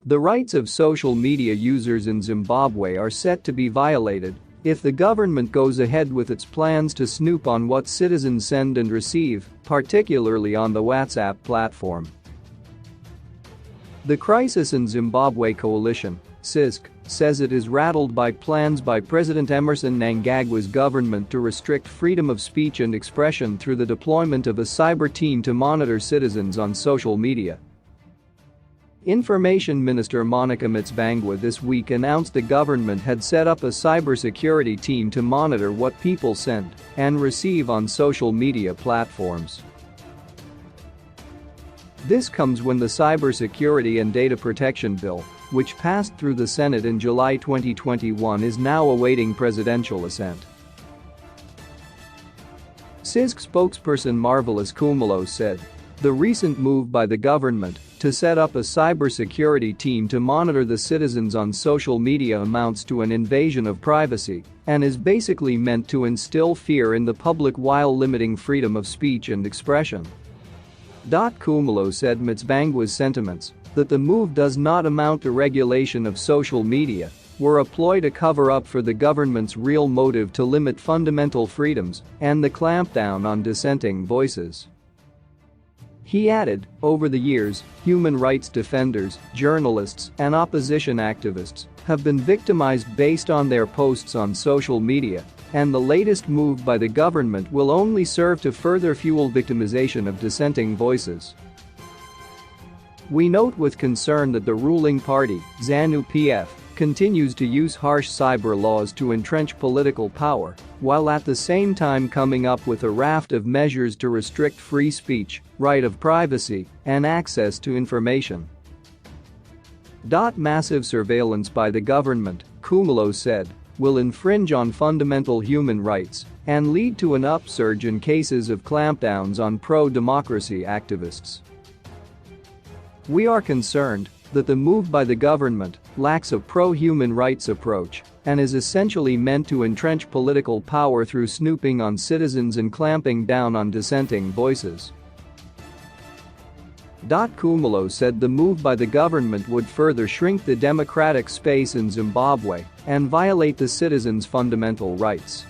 The rights of social media users in Zimbabwe are set to be violated if the government goes ahead with its plans to snoop on what citizens send and receive, particularly on the WhatsApp platform. The Crisis in Zimbabwe Coalition, CISC, says it is rattled by plans by President Emerson Mnangagwa's government to restrict freedom of speech and expression through the deployment of a cyber team to monitor citizens on social media. Information Minister Mnangagwa this week announced the government had set up a cybersecurity team to monitor what people send and receive on social media platforms. This comes when the Cybersecurity and Data Protection Bill, which passed through the Senate in July 2021, is now awaiting presidential assent. CISC spokesperson Marvelous Khumalo said, "The recent move by the government to set up a cybersecurity team to monitor the citizens on social media amounts to an invasion of privacy and is basically meant to instill fear in the public while limiting freedom of speech and expression." Khumalo said Mnangagwa's sentiments that the move does not amount to regulation of social media were a ploy to cover up for the government's real motive to limit fundamental freedoms and the clampdown on dissenting voices. He added, over the years, human rights defenders, journalists, and opposition activists have been victimized based on their posts on social media, and the latest move by the government will only serve to further fuel victimization of dissenting voices. We note with concern that the ruling party, ZANU-PF, continues to use harsh cyber laws to entrench political power, while at the same time coming up with a raft of measures to restrict free speech, right of privacy, and access to information. Massive surveillance by the government, Khumalo said, will infringe on fundamental human rights and lead to an upsurge in cases of clampdowns on pro-democracy activists. We are concerned that the move by the government lacks a pro-human rights approach and is essentially meant to entrench political power through snooping on citizens and clamping down on dissenting voices. Khumalo said the move by the government would further shrink the democratic space in Zimbabwe and violate the citizens' fundamental rights.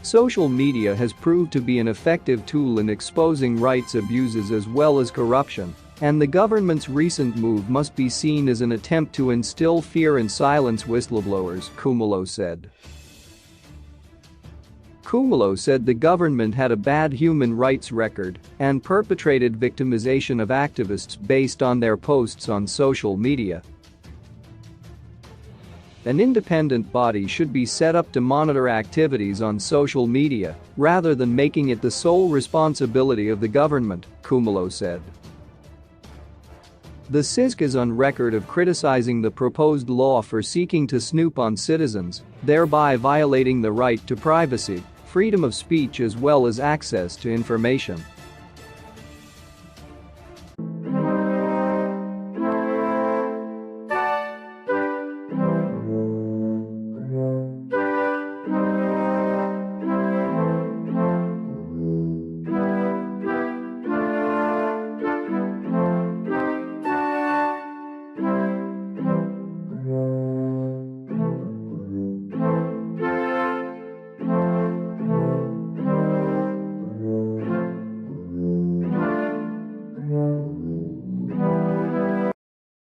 Social media has proved to be an effective tool in exposing rights abuses as well as corruption, and the government's recent move must be seen as an attempt to instill fear and silence whistleblowers, Khumalo said. Khumalo said the government had a bad human rights record and perpetrated victimization of activists based on their posts on social media. An independent body should be set up to monitor activities on social media rather than making it the sole responsibility of the government, Khumalo said. The CISC is on record of criticizing the proposed law for seeking to snoop on citizens, thereby violating the right to privacy, freedom of speech as well as access to information.